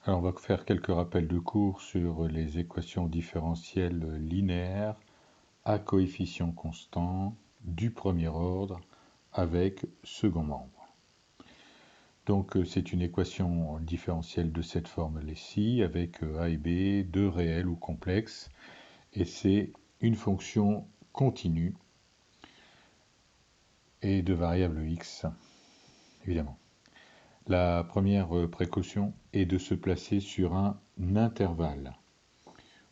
Alors, on va faire quelques rappels de cours sur les équations différentielles linéaires à coefficient constant du premier ordre avec second membre. Donc, c'est une équation différentielle de cette forme-ci avec a et b, deux réels ou complexes, et c'est une fonction continue et de variable x, évidemment. La première précaution est de se placer sur un intervalle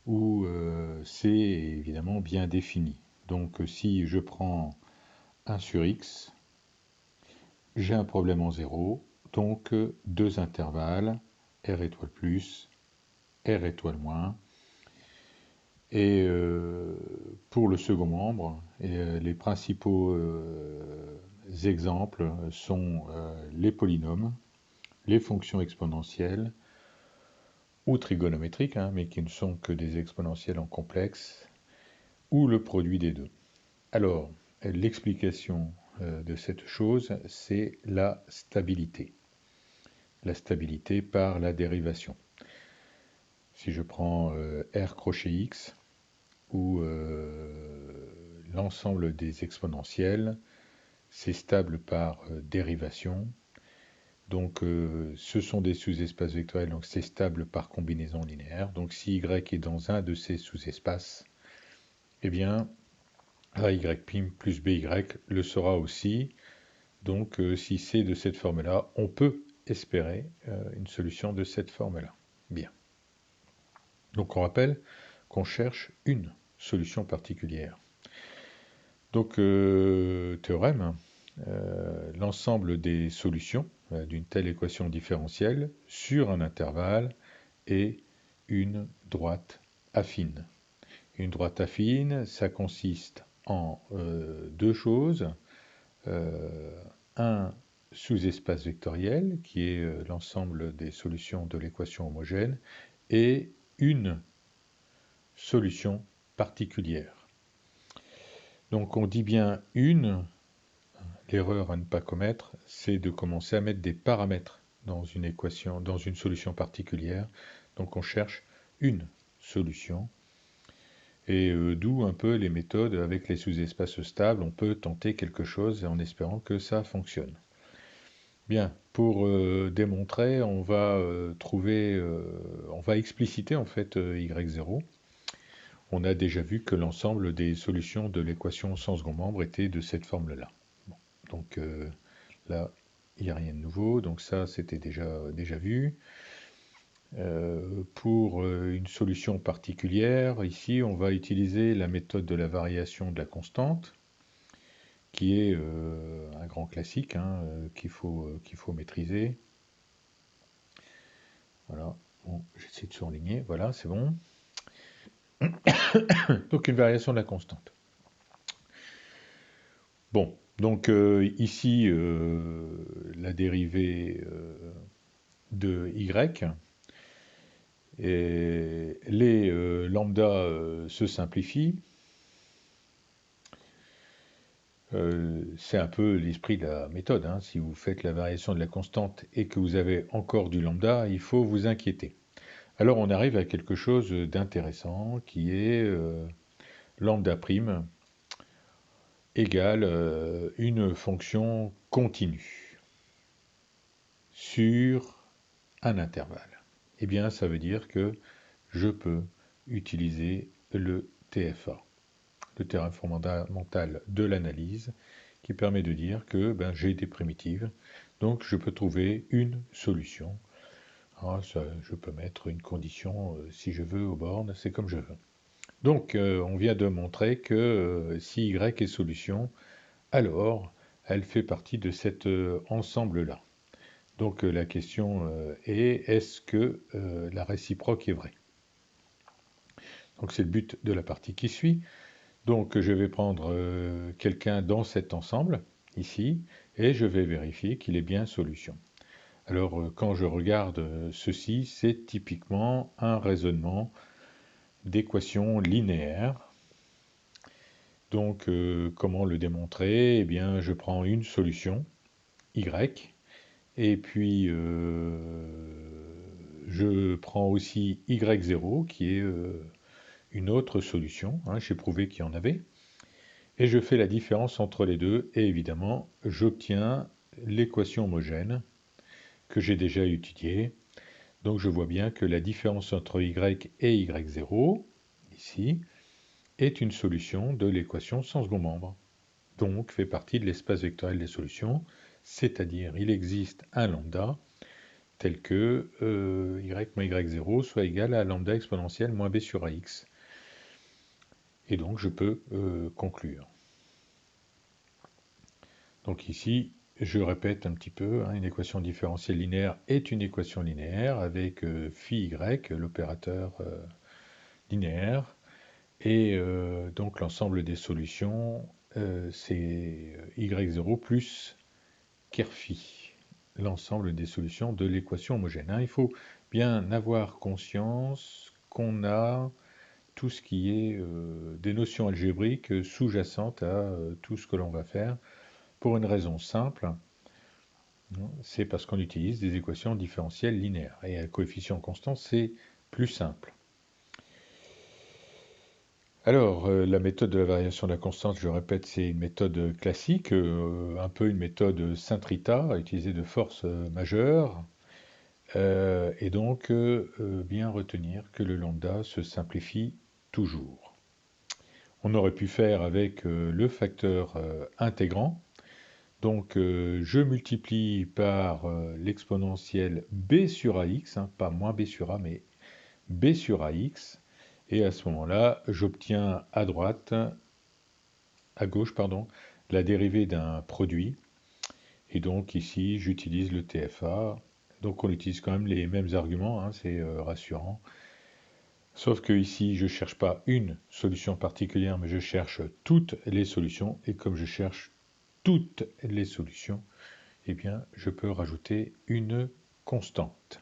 où c'est évidemment bien défini. Donc si je prends 1 sur x, j'ai un problème en 0, donc deux intervalles, r étoile plus, r étoile moins. Et pour le second membre, les principaux exemples sont les polynômes, les fonctions exponentielles, ou trigonométriques, mais qui ne sont que des exponentielles en complexe, ou le produit des deux. Alors, l'explication de cette chose, c'est la stabilité. La stabilité par la dérivation. Si je prends r crochet x, où l'ensemble des exponentielles, c'est stable par dérivation. Donc, ce sont des sous-espaces vectoriels, donc c'est stable par combinaison linéaire. Donc, si y est dans un de ces sous-espaces, eh bien, AY' plus BY le sera aussi. Donc, si c'est de cette forme-là, on peut espérer une solution de cette forme-là. Bien. Donc, on rappelle qu'on cherche une solution particulière. Donc, théorème, l'ensemble des solutions d'une telle équation différentielle sur un intervalle est une droite affine. Une droite affine, ça consiste en deux choses. Un sous-espace vectoriel, qui est l'ensemble des solutions de l'équation homogène, et une solution particulière. Donc on dit bien une. L'erreur à ne pas commettre, c'est de commencer à mettre des paramètres dans une équation, dans une solution particulière. Donc on cherche une solution. Et d'où un peu les méthodes avec les sous-espaces stables. On peut tenter quelque chose en espérant que ça fonctionne. Bien, pour démontrer, on va on va expliciter en fait y0. On a déjà vu que l'ensemble des solutions de l'équation sans second membre étaient de cette forme-là. Bon, donc là, il n'y a rien de nouveau, donc ça c'était déjà vu. Pour une solution particulière, ici on va utiliser la méthode de la variation de la constante, qui est un grand classique qu'il faut maîtriser. Voilà, bon, j'essaie de surligner, voilà, c'est bon. Donc une variation de la constante. Bon, donc ici, la dérivée de y, et les lambda se simplifient. C'est un peu l'esprit de la méthode. Si vous faites la variation de la constante et que vous avez encore du lambda, il faut vous inquiéter. Alors on arrive à quelque chose d'intéressant qui est lambda prime égale une fonction continue sur un intervalle. Eh bien, ça veut dire que je peux utiliser le TFA, le théorème fondamental de l'analyse, qui permet de dire que j'ai des primitives, donc je peux trouver une solution. Alors, je peux mettre une condition si je veux aux bornes, c'est comme je veux. Donc, on vient de montrer que si y est solution, alors elle fait partie de cet ensemble-là. Donc la question est, est-ce que la réciproque est vraie? Donc c'est le but de la partie qui suit. Donc je vais prendre quelqu'un dans cet ensemble, ici, et je vais vérifier qu'il est bien solution. Alors quand je regarde ceci, c'est typiquement un raisonnement d'équation linéaire. Donc comment le démontrer? Eh bien je prends une solution, y, et puis je prends aussi y0, qui est une autre solution, hein, j'ai prouvé qu'il y en avait, et je fais la différence entre les deux, et évidemment, j'obtiens l'équation homogène que j'ai déjà étudiée. Donc je vois bien que la différence entre y et y0, ici, est une solution de l'équation sans second membre. Donc fait partie de l'espace vectoriel des solutions, c'est-à-dire il existe un lambda tel que y moins y0 soit égal à lambda exponentielle moins b sur ax. Et donc je peux conclure. Donc ici, je répète un petit peu, hein, une équation différentielle linéaire est une équation linéaire avec phi y, l'opérateur linéaire, et donc l'ensemble des solutions, c'est y0 plus Kerphi, l'ensemble des solutions de l'équation homogène, hein. Il faut bien avoir conscience qu'on a tout ce qui est des notions algébriques sous-jacentes à tout ce que l'on va faire, pour une raison simple, c'est parce qu'on utilise des équations différentielles linéaires. Et à coefficient constant, c'est plus simple. Alors, la méthode de la variation de la constante, je le répète, c'est une méthode classique, un peu une méthode Saint-Rita, à utiliser de force majeure. Et donc, bien retenir que le lambda se simplifie toujours. On aurait pu faire avec le facteur intégrant. Donc, je multiplie par l'exponentielle b sur ax, hein, pas moins b sur a, mais b sur ax. Et à ce moment-là, j'obtiens à gauche, pardon, la dérivée d'un produit. Et donc ici, j'utilise le TFA. Donc on utilise quand même les mêmes arguments, hein, c'est rassurant. Sauf que ici, je ne cherche pas une solution particulière, mais je cherche toutes les solutions. Et comme je cherche toutes les solutions, eh bien, je peux rajouter une constante.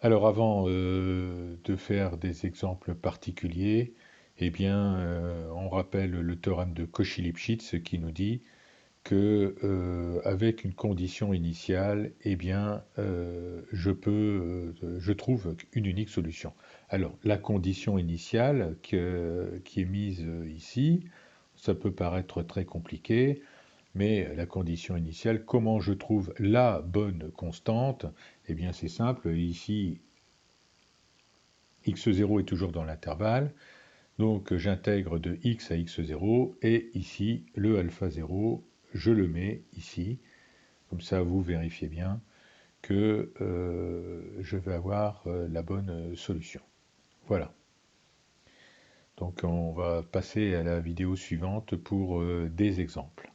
Alors avant de faire des exemples particuliers, eh bien, on rappelle le théorème de Cauchy-Lipschitz qui nous dit que avec une condition initiale, eh bien, je trouve une unique solution. Alors, la condition initiale qui est mise ici, ça peut paraître très compliqué, mais la condition initiale, comment je trouve la bonne constante? Eh bien, c'est simple. Ici, x0 est toujours dans l'intervalle. Donc, j'intègre de x à x0. Et ici, le alpha 0, je le mets ici. Comme ça, vous vérifiez bien que je vais avoir la bonne solution. Voilà. Donc, on va passer à la vidéo suivante pour des exemples.